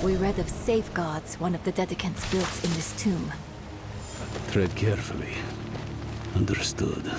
we read of safeguards one of the dedicants built in this tomb. Tread carefully. Understood.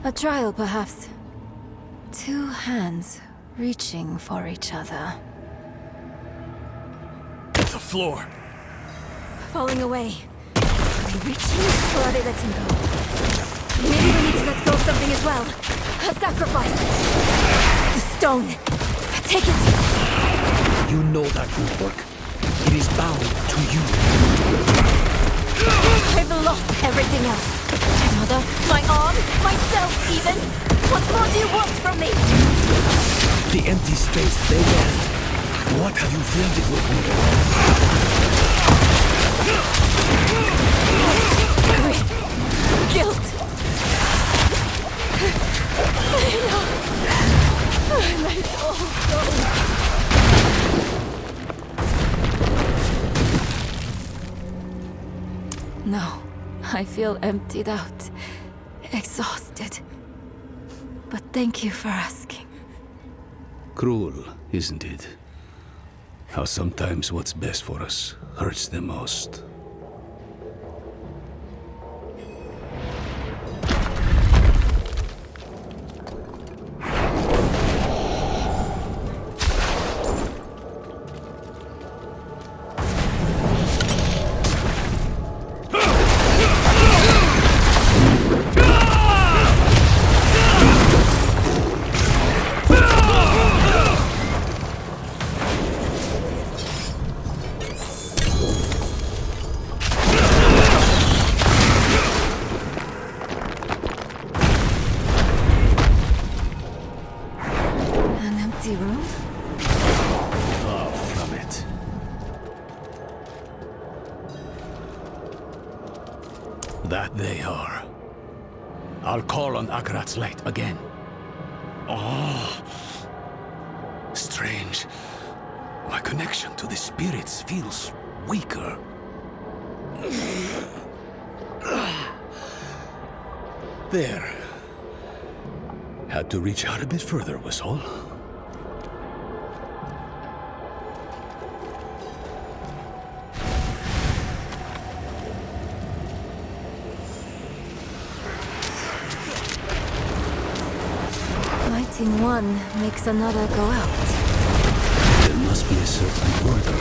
A trial, perhaps. Two hands reaching for each other. The floor! Falling away. Are they reaching, or are they letting go? Maybe we need to let go of something as well. A sacrifice. The stone. Take it. You know that will work. It is bound to you. I've lost everything else. My mother, my arm, myself even. What more do you want from me? The empty space they left. What have you filled it with? Grief. Guilt. No. Let it all go. No, I feel emptied out, exhausted. But thank you for asking. Cruel, isn't it? How sometimes what's best for us hurts the most. Room? Far from it. That they are. I'll call on Akarat's light again. Oh. Strange. My connection to the spirits feels weaker. There. Had to reach out a bit further, was all. Lighting one makes another go out. There must be a certain order.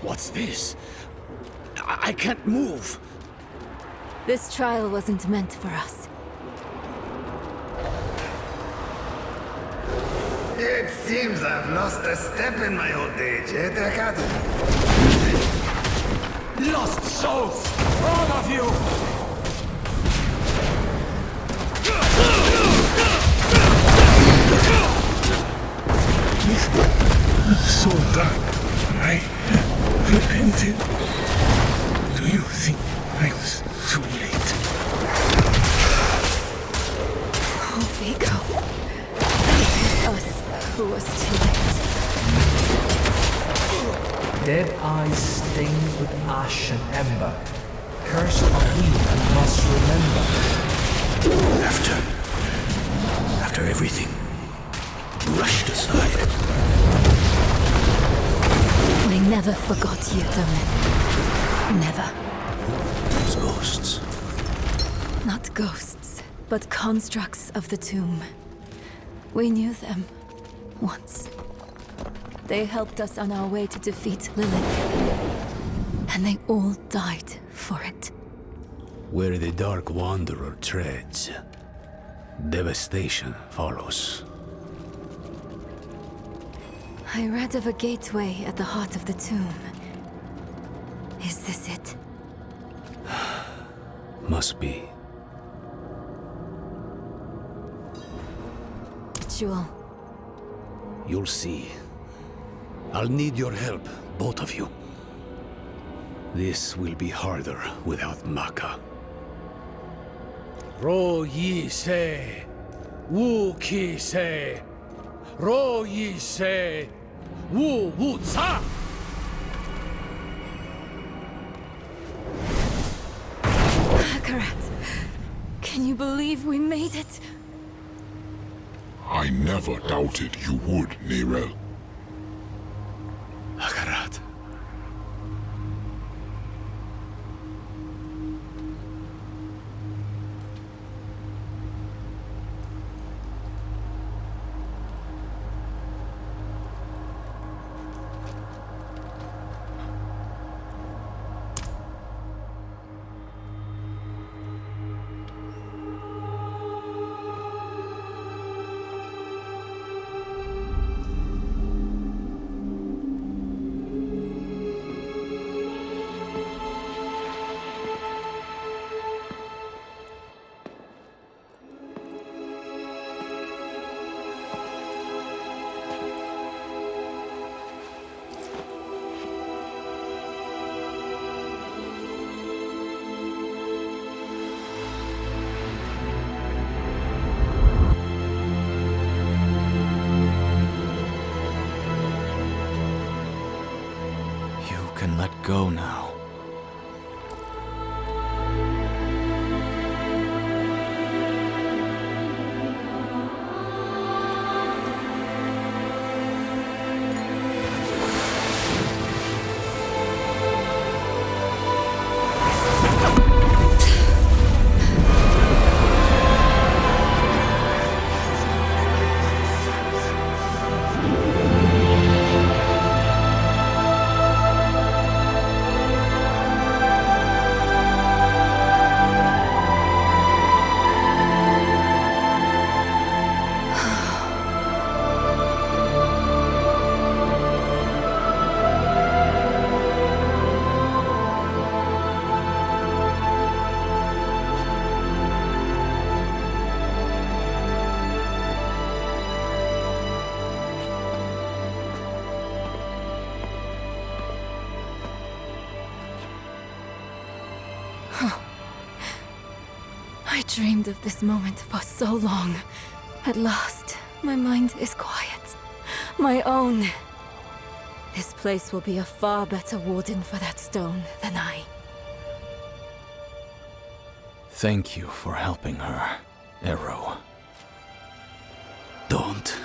What's this? I can't move. This trial wasn't meant for us. It seems I've lost a step in my old age, eh, Dracato? Lost souls! All of you! So dark. I repented. Do you think I was too late? Oh, Vigo. It was us who was too late. dead eyes stained with ash and ember. Cursed are we who must remember. After everything brushed aside. We never forgot you, Donan. Never. Those ghosts. Not ghosts, but constructs of the tomb. We knew them once. They helped us on our way to defeat Lilith. And they all died for it. Where the Dark Wanderer treads, devastation follows. I read of a gateway at the heart of the tomb. Is this it? Must be. Jewel. You'll see. I'll need your help, both of you. This will be harder without Maka. Ro yi se, wu ki se, ro yi se, wu wu ca. Akarat, can you believe we made it? I never doubted you would, Nirel. Akarat. Can let go now. I dreamed of this moment for so long. At last, my mind is quiet. My own. This place will be a far better warden for that stone than I. Thank you for helping her, Arrow. Don't.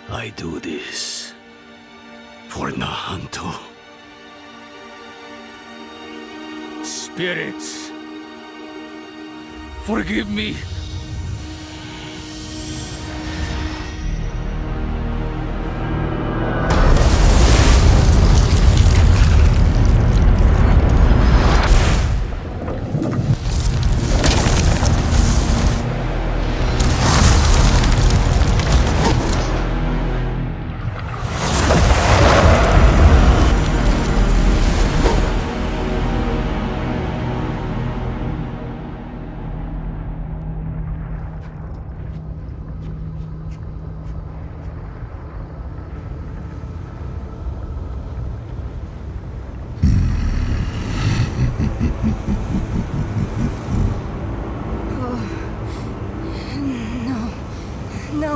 I do this for Nahanto. Spirits, forgive me.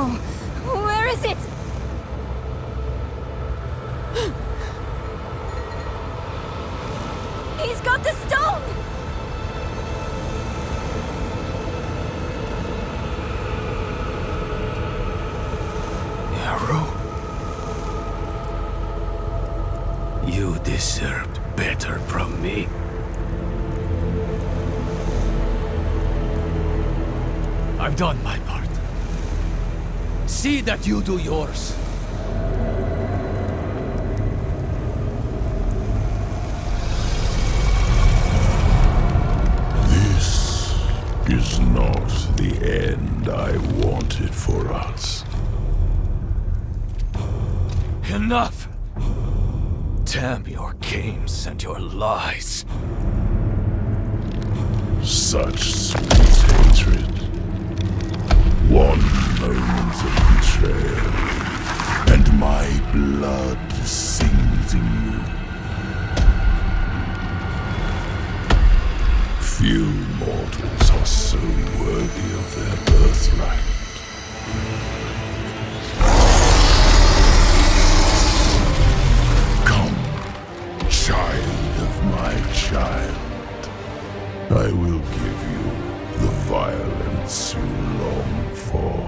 No. Where is it? He's got the stone! Arrow? You deserved better from me. I've done my part. See that you do yours. This is not the end I wanted for us. Enough! Damn your games and your lies. Such sweet hatred. One moment of betrayal, and my blood sings in you. Few mortals are so worthy of their birthright. Come, child of my child. I will give you the violence you long for.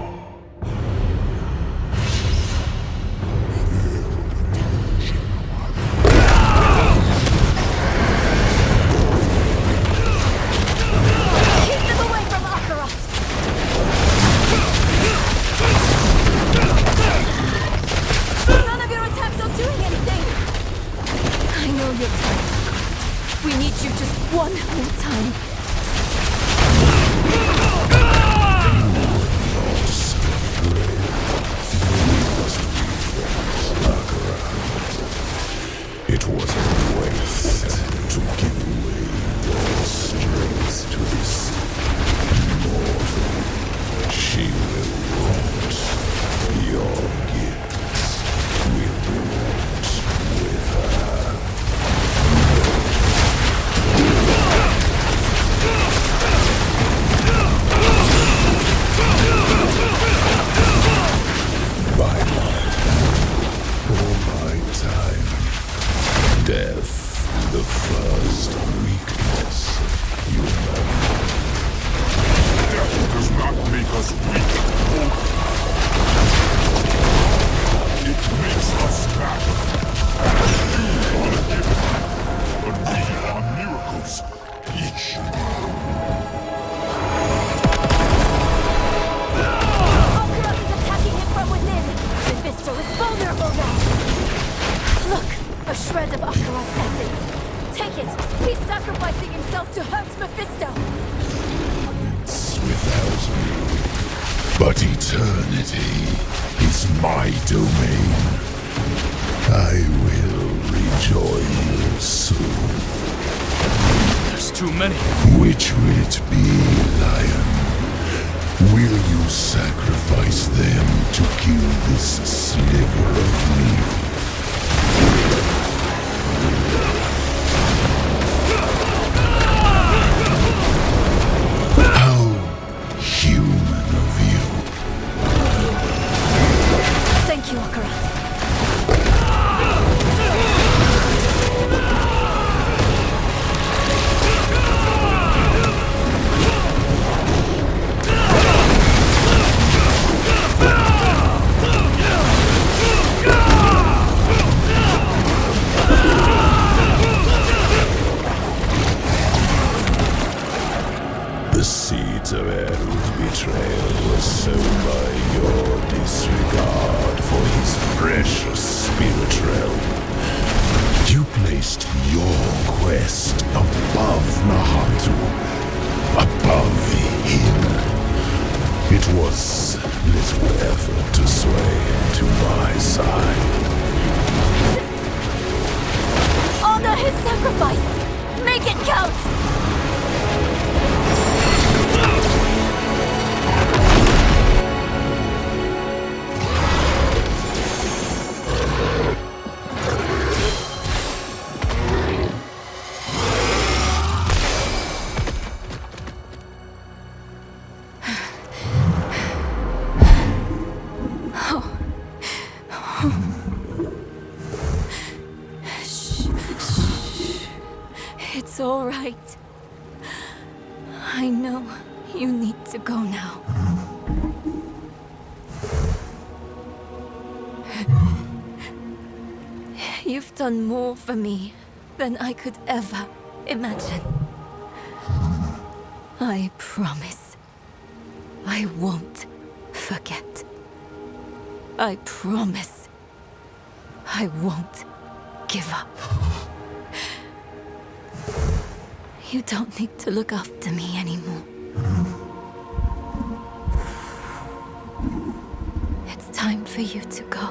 Keep them away from Akarat! None of your attacks are doing anything! I know you're tired, Akarat. We need you just one more time. It was a waste to give away your strength to this immortal. She will rot. Your gifts will rot with her. By my for my time. Death, the first weakness of humanity. Death does not make us weak. It makes us matter. You are a gift, but we are miracles. Each. Akarat is attacking him from within! Mephisto is vulnerable now! Look! A shred of Akarat's essence. Take it! He's sacrificing himself to hurt Mephisto! It's without me. But eternity is my domain. I will rejoin you soon. There's too many. Which will it be, Lion? Will you sacrifice them to kill this sliver of me? How human of you. Thank you, Akarat. The seeds of Eru's betrayal were sown by your disregard for his precious spirit realm. You placed your quest above Nahatu, above him. It was little effort to sway him to my side. Honor his sacrifice! Make it count! You need to go now. You've done more for me than I could ever imagine. I promise. I won't forget. I promise. I won't give up. You don't need to look after me anymore. It's time for you to go.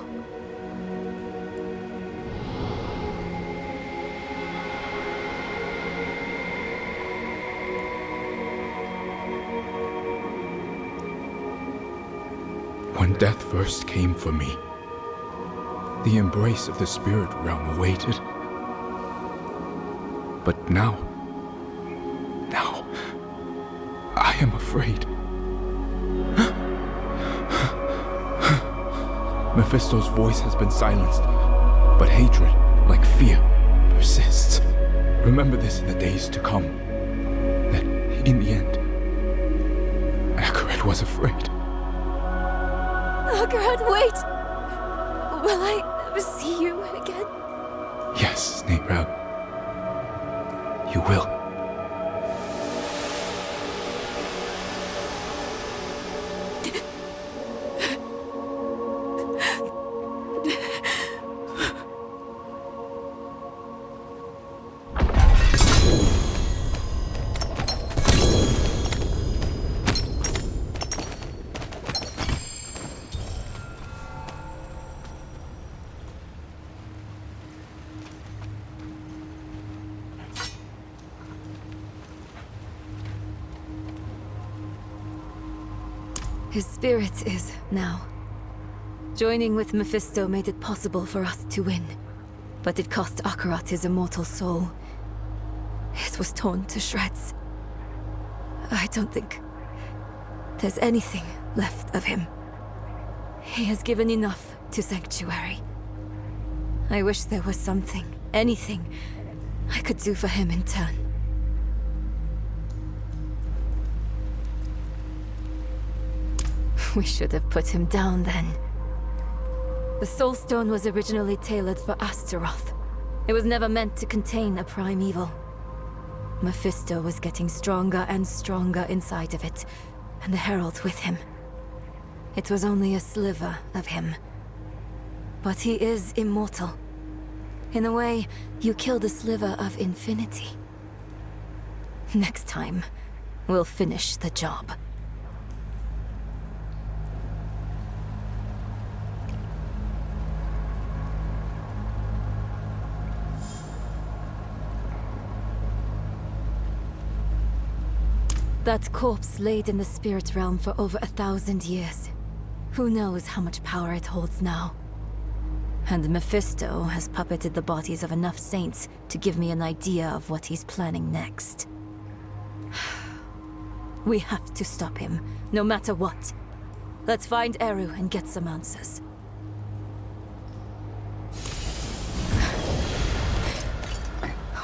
When death first came for me, the embrace of the spirit realm awaited. But now, I am afraid. Mephisto's voice has been silenced, but hatred, like fear, persists. Remember this in the days to come, that in the end, Akaret was afraid. Akaret, wait! Will I ever see you again? Yes, Nebrag. You will. His spirit is now. Joining with Mephisto made it possible for us to win. But it cost Akarat his immortal soul. It was torn to shreds. I don't think there's anything left of him. He has given enough to Sanctuary. I wish there was something, anything, I could do for him in turn. We should have put him down then. The Soul Stone was originally tailored for Astaroth. It was never meant to contain a prime evil. Mephisto was getting stronger and stronger inside of it, and the Herald with him. It was only a sliver of him. But he is immortal. In a way, you killed a sliver of infinity. Next time, we'll finish the job. That corpse laid in the spirit realm for over 1,000 years. Who knows how much power it holds now? And Mephisto has puppeted the bodies of enough saints to give me an idea of what he's planning next. We have to stop him, no matter what. Let's find Eru and get some answers.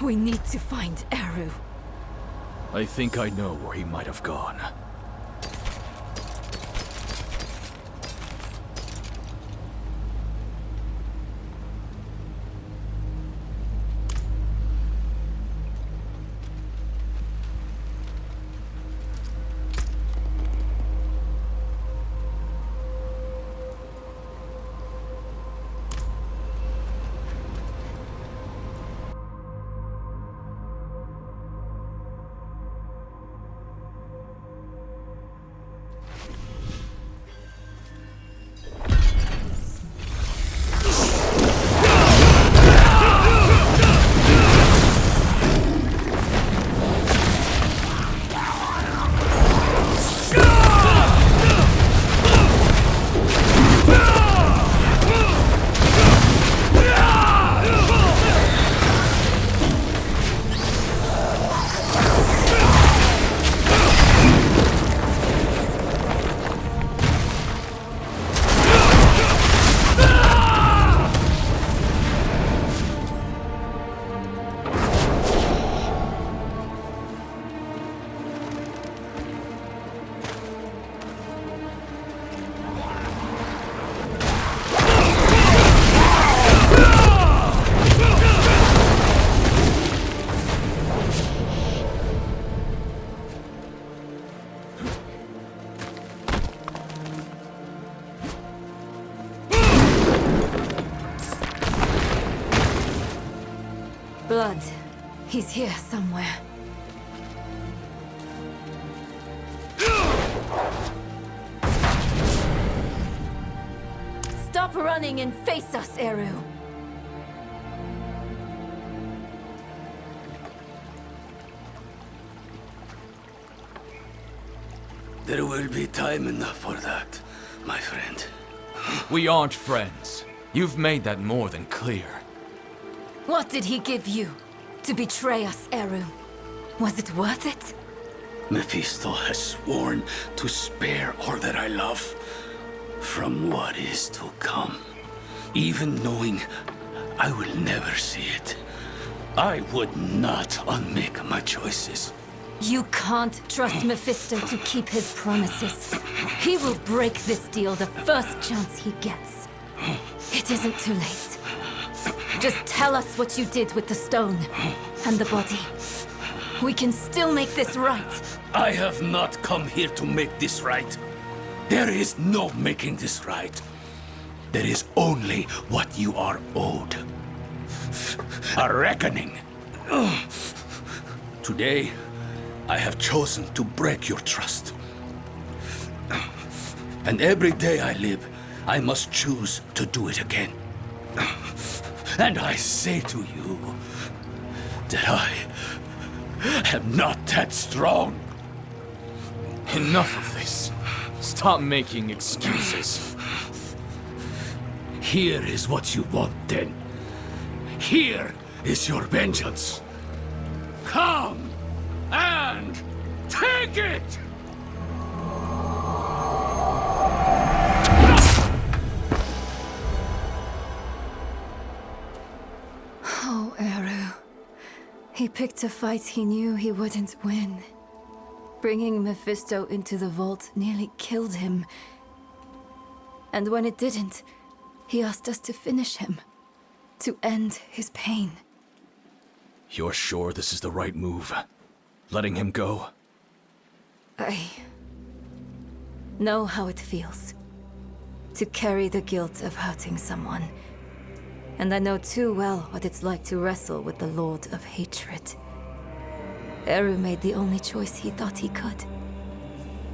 We need to find Eru. I think I know where he might have gone. Good. He's here somewhere. Stop running and face us, Eru. There will be time enough for that, my friend. We aren't friends. You've made that more than clear. What did he give you to betray us, Eru? Was it worth it? Mephisto has sworn to spare all that I love from what is to come. Even knowing I will never see it, I would not unmake my choices. You can't trust Mephisto to keep his promises. He will break this deal the first chance he gets. It isn't too late. Just tell us what you did with the stone and the body. We can still make this right. I have not come here to make this right. There is no making this right. There is only what you are owed. A reckoning. Today, I have chosen to break your trust. And every day I live, I must choose to do it again. And I say to you that I am not that strong. Enough of this. Stop making excuses. Here is what you want, then. Here is your vengeance. Come and take it! Oh, Eru. He picked a fight he knew he wouldn't win. Bringing Mephisto into the vault nearly killed him. And when it didn't, he asked us to finish him. To end his pain. You're sure this is the right move? Letting him go? I know how it feels. To carry the guilt of hurting someone. And I know too well what it's like to wrestle with the Lord of Hatred. Eru made the only choice he thought he could.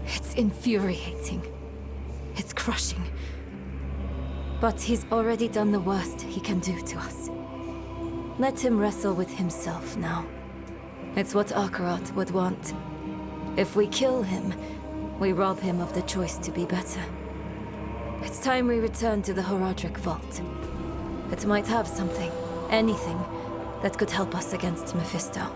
It's infuriating. It's crushing. But he's already done the worst he can do to us. Let him wrestle with himself now. It's what Akarat would want. If we kill him, we rob him of the choice to be better. It's time we return to the Horadric Vault. It might have something, anything, that could help us against Mephisto.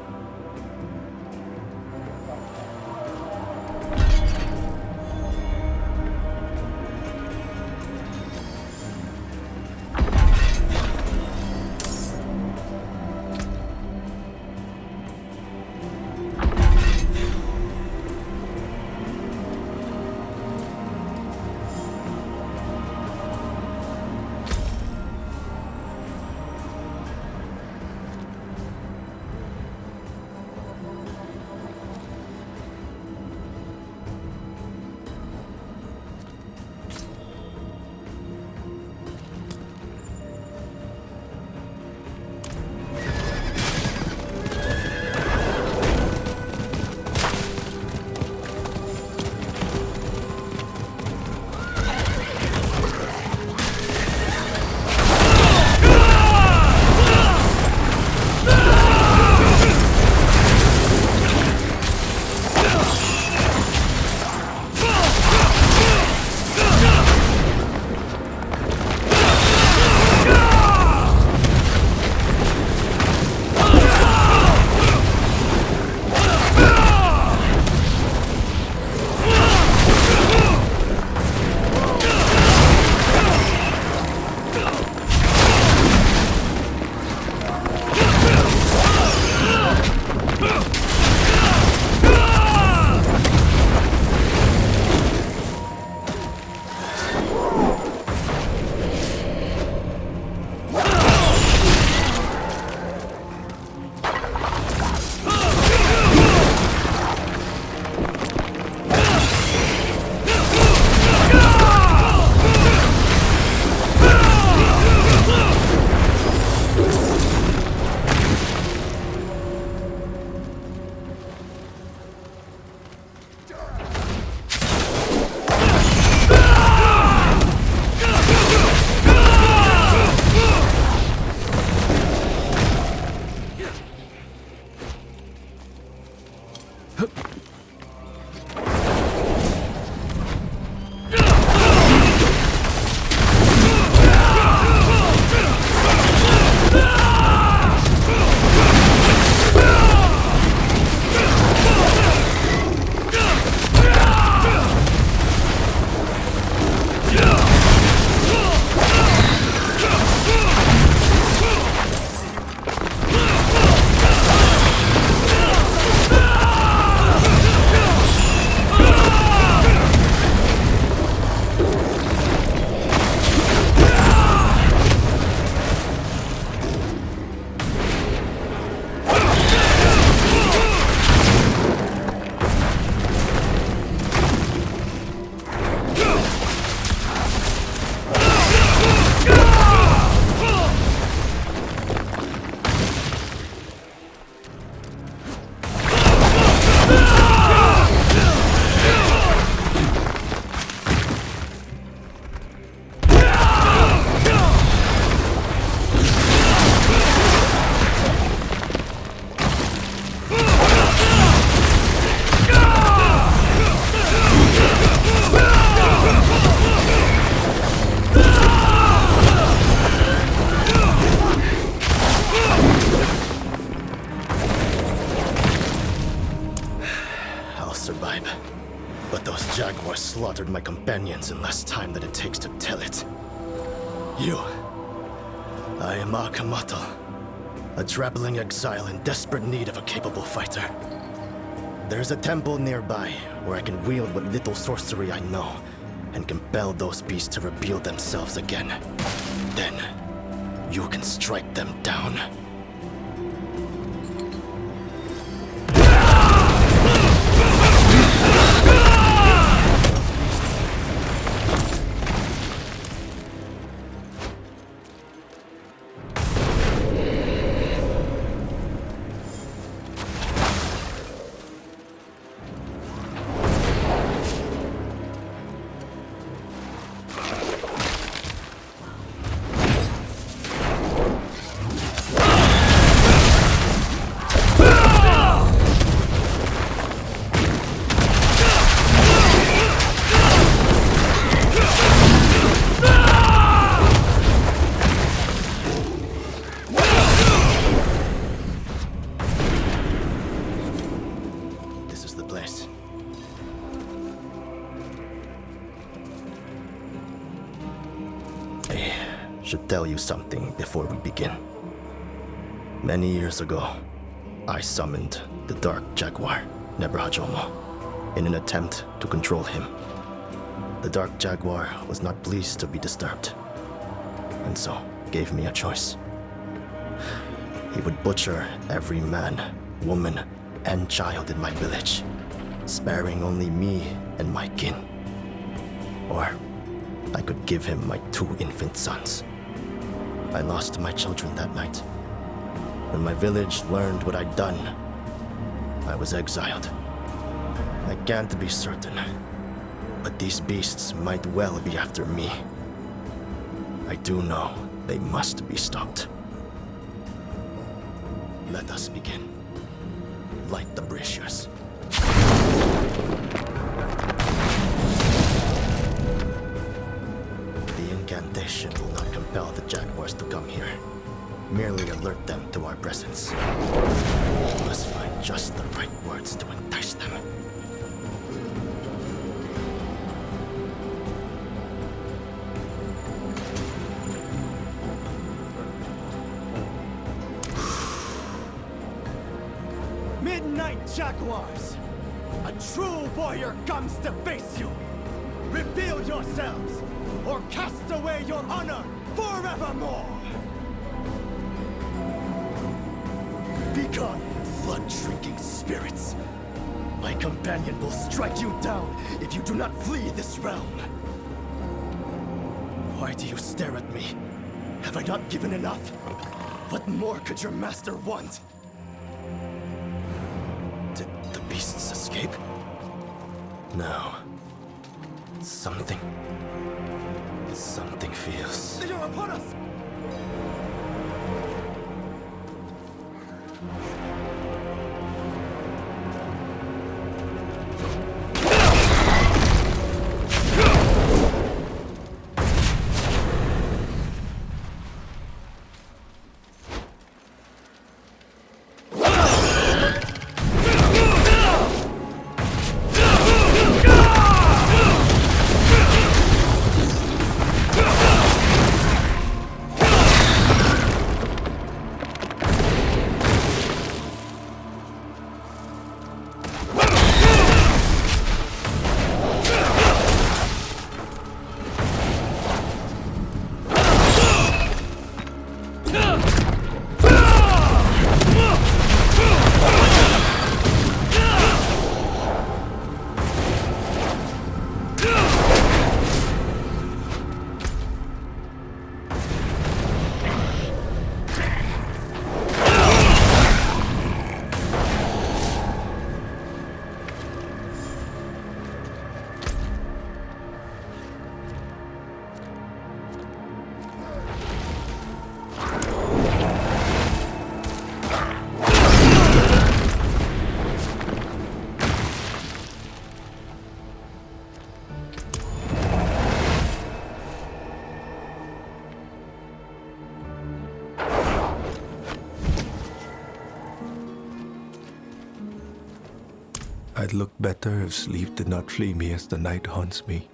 companions in less time than it takes to tell it. You. I am Akamatl, a traveling exile in desperate need of a capable fighter. There's a temple nearby where I can wield what little sorcery I know and compel those beasts to reveal themselves again. Then, you can strike them down. Should tell you something before we begin. Many years ago, I summoned the Dark Jaguar, Nebrahajomo, in an attempt to control him. The Dark Jaguar was not pleased to be disturbed, and so gave me a choice. He would butcher every man, woman, and child in my village, sparing only me and my kin. Or I could give him my 2 infant sons. I lost my children that night. When my village learned what I'd done, I was exiled. I can't be certain, but these beasts might well be after me. I do know they must be stopped. Let us begin. Light the braziers. The incantation will not compel the jaguars to come here. Merely alert them to our presence. We must find just the right words to entice them. Midnight Jaguars! A true warrior comes to face you! Reveal yourselves, or cast away your honor forevermore! Begone, blood-drinking spirits! My companion will strike you down if you do not flee this realm! Why do you stare at me? Have I not given enough? What more could your master want? Did the beasts escape? No. Something feels... They are upon us! I'd look better if sleep did not flee me as the night haunts me.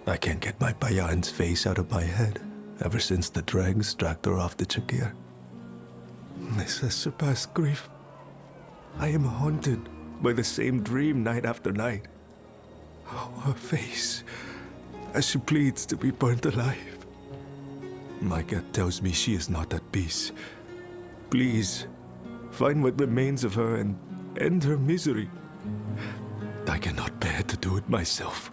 I can't get my Bayan's face out of my head ever since the dregs dragged her off the Chakir. This has surpassed grief. I am haunted by the same dream night after night. Oh, her face, as she pleads to be burnt alive. My gut tells me she is not at peace. Please, find what remains of her and end her misery. I cannot bear to do it myself.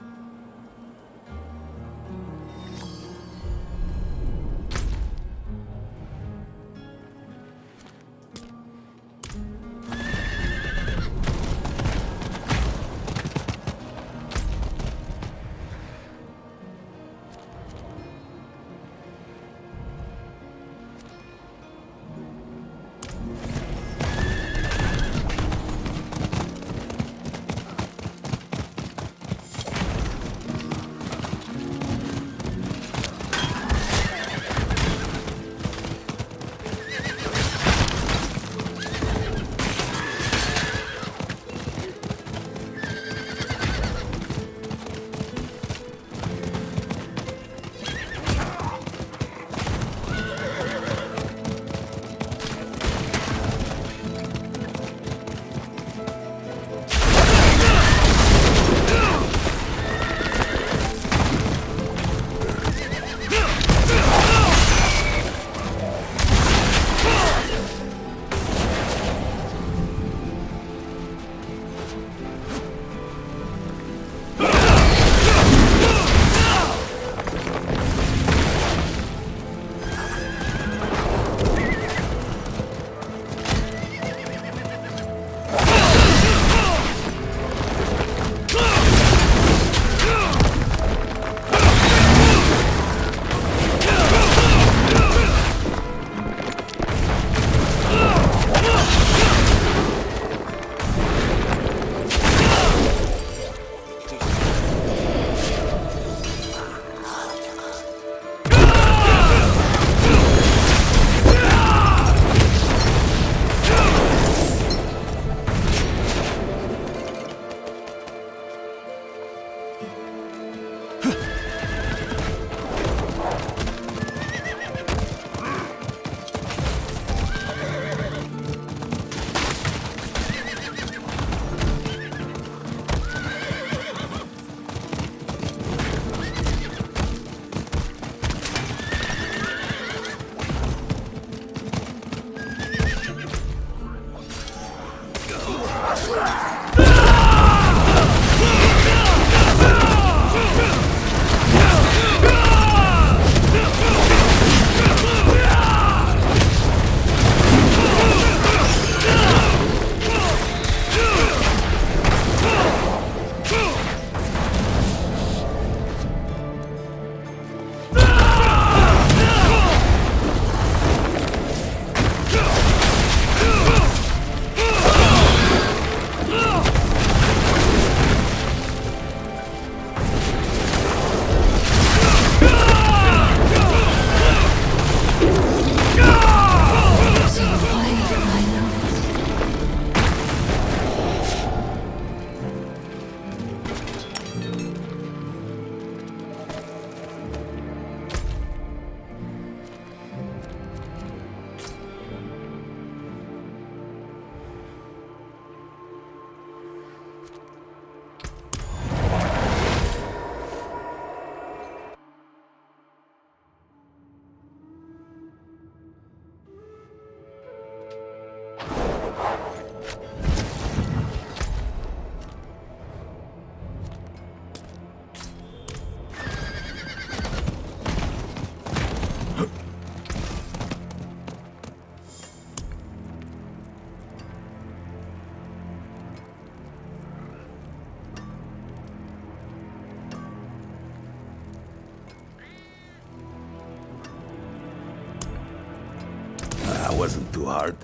Wasn't too hard.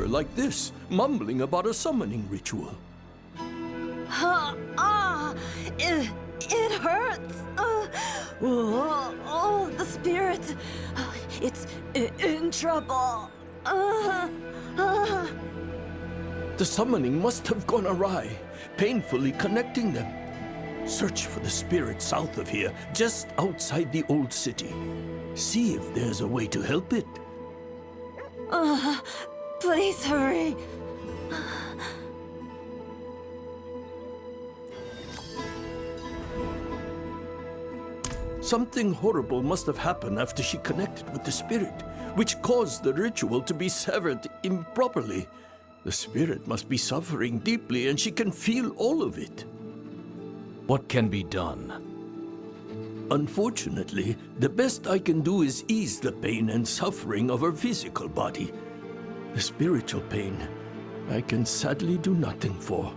like this, mumbling about a summoning ritual? It hurts. The spirit. It's in trouble. The summoning must have gone awry, painfully connecting them. Search for the spirit south of here, just outside the old city. See if there's a way to help it. Please hurry. Something horrible must have happened after she connected with the spirit, which caused the ritual to be severed improperly. The spirit must be suffering deeply, and she can feel all of it. What can be done? Unfortunately, the best I can do is ease the pain and suffering of her physical body. The spiritual pain, I can sadly do nothing for.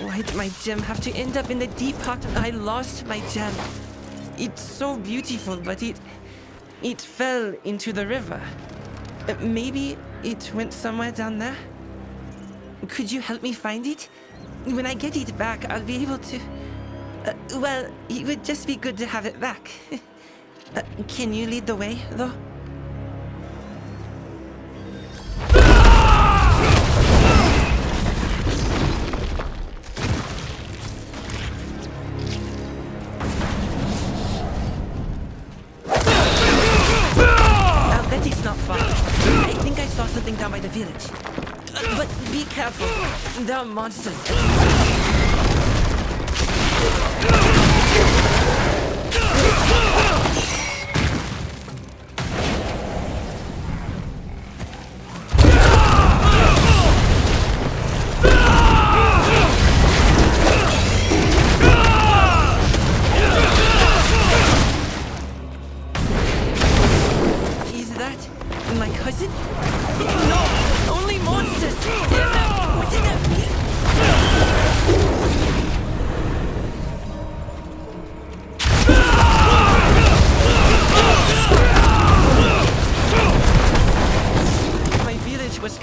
Why'd my gem have to end up in the deep pot? I lost my gem. It's so beautiful, but it fell into the river. Maybe it went somewhere down there? Could you help me find it? When I get it back, I'll be able to... well, it would just be good to have it back. Can you lead the way, though? I'll bet it's not far. I think I saw something down by the village. But be careful. There are monsters. Is that my cousin? No! Only monsters! What did that mean?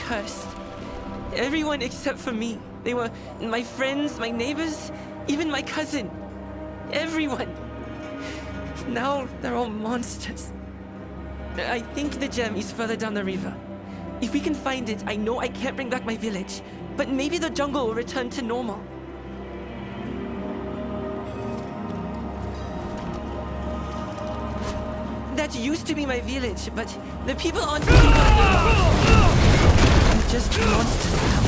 cursed. Everyone except for me. They were my friends, my neighbors, even my cousin. Everyone. Now they're all monsters. I think the gem is further down the river. If we can find it, I know I can't bring back my village, but maybe the jungle will return to normal. That used to be my village, but the people aren't people anymore. They're just monsters now.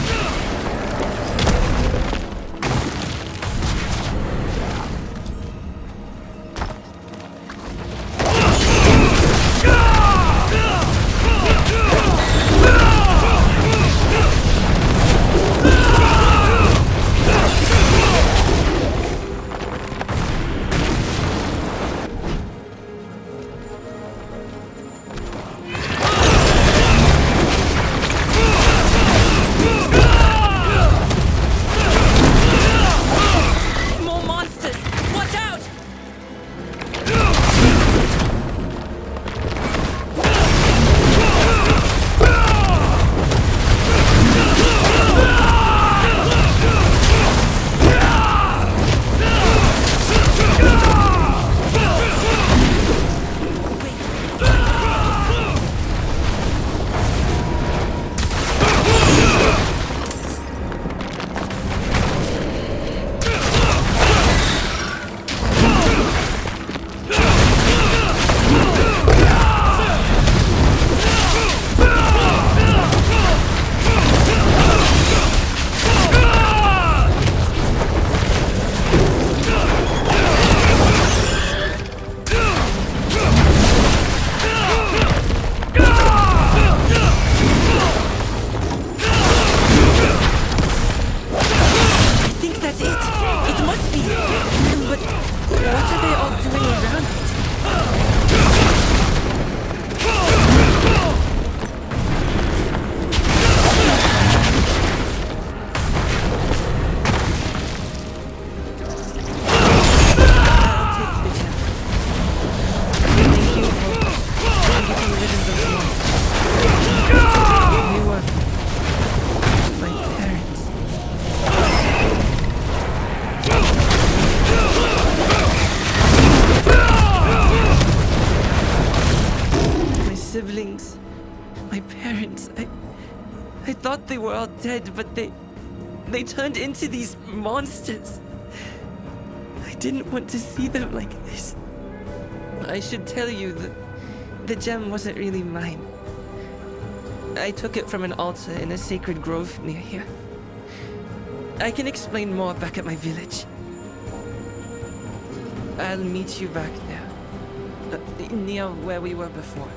Siblings, my parents, I thought they were all dead, but they turned into these monsters. I didn't want to see them like this. I should tell you that the gem wasn't really mine. I took it from an altar in a sacred grove near here. I can explain more back at my village. I'll meet you back there, near where we were before.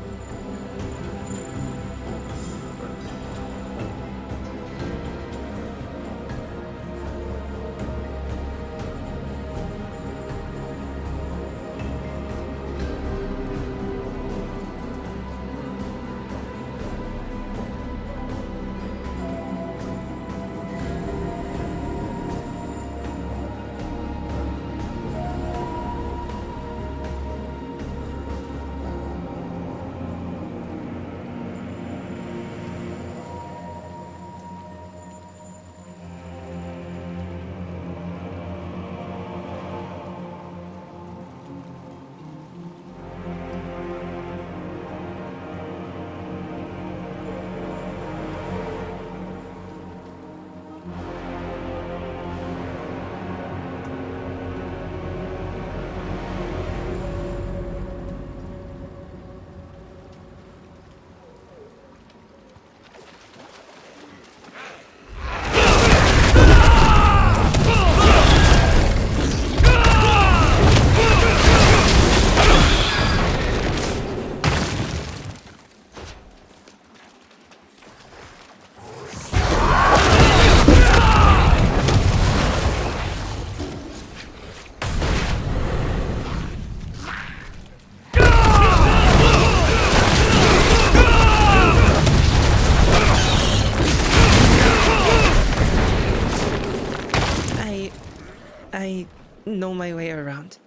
I know my way around.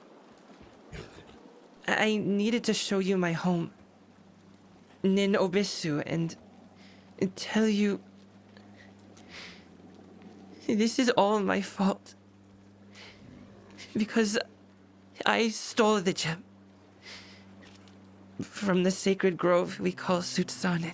I needed to show you my home, Nin Obisu, and tell you this is all my fault. Because I stole the gem from the sacred grove we call Sutsanen.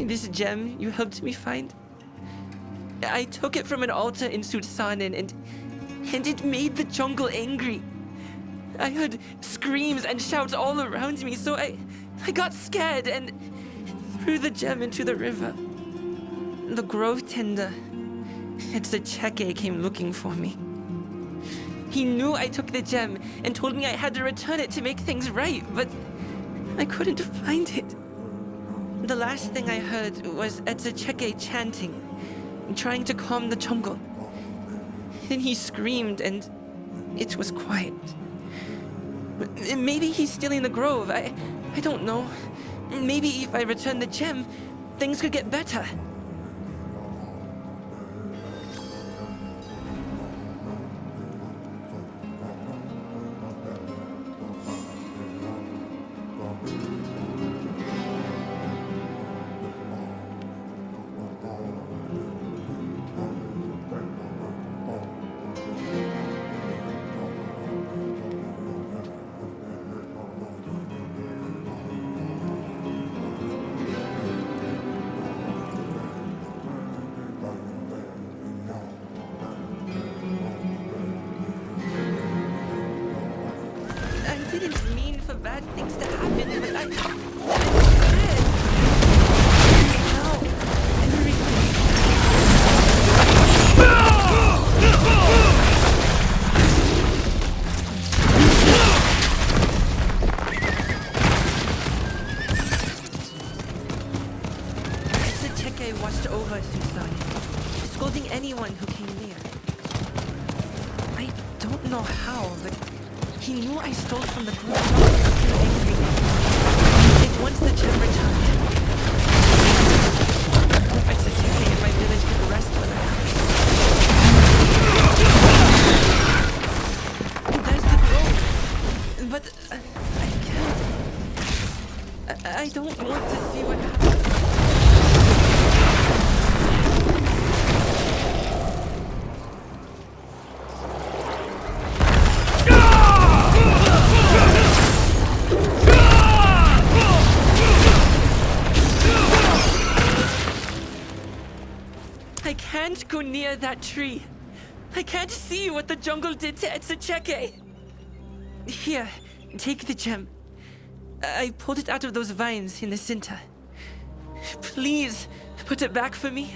This gem you helped me find, I took it from an altar in Sutsanen and it made the jungle angry. I heard screams and shouts all around me, so I got scared and threw the gem into the river. The grove tender, Cheke, came looking for me. He knew I took the gem and told me I had to return it to make things right, but I couldn't find it. The last thing I heard was Cheke chanting, trying to calm the jungle. Then he screamed and it was quiet. Maybe he's stealing the grove, I don't know. Maybe if I return the gem, things could get better. I didn't mean for bad things to happen, but I'm scared. Now, Cheke watched over Sutsanen, scolding anyone who came near. I don't know how, but he knew I stole from the group and was still angry. And once the gem returned, I said Cheke in my village could rest for the night. There's the grove, but I can't. I don't want to see what happens. I can't go near that tree. I can't see what the jungle did to Cheke. Here, take the gem. I pulled it out of those vines in the center. Please, put it back for me.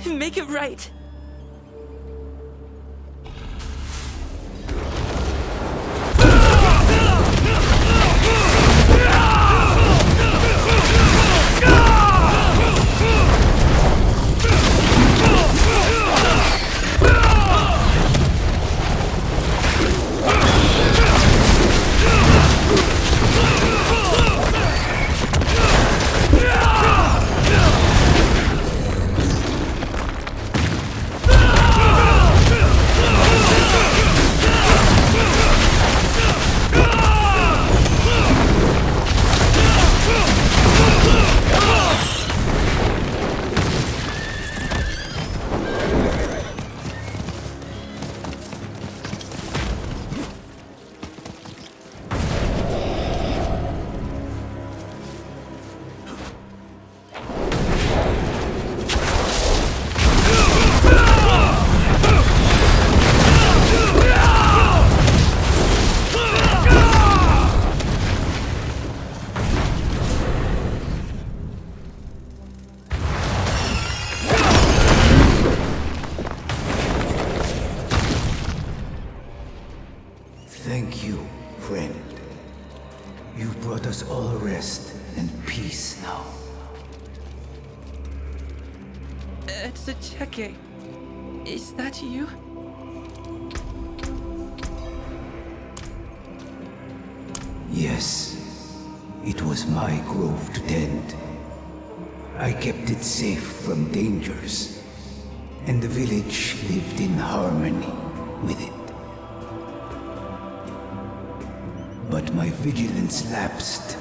Make it right. Thank you, friend. You brought us all rest and peace now. Cheke, is that you? Yes, it was my grove to tend. I kept it safe from dangers, and the village lived in harmony with it. But my vigilance lapsed.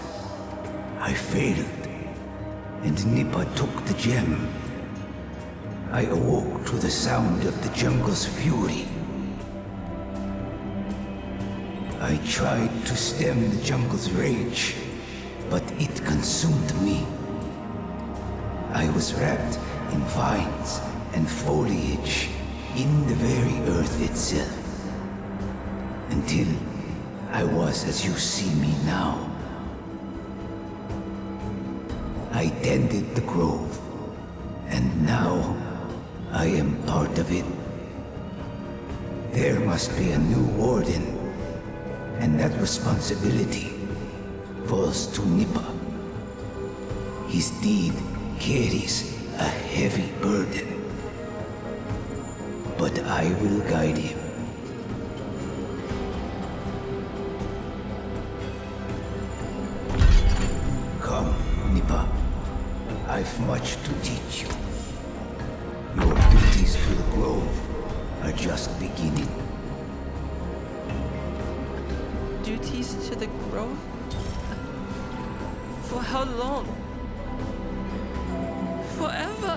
I failed, and Nippa took the gem. I awoke to the sound of the jungle's fury. I tried to stem the jungle's rage, but it consumed me. I was wrapped in vines and foliage in the very earth itself, until I was as you see me now. I tended the grove, and now I am part of it. There must be a new warden, and that responsibility falls to Nippa. His deed carries a heavy burden, but I will guide him. Come, Nippa. I've much to teach you. Your duties to the grove are just beginning. Duties to the grove? For how long? Forever?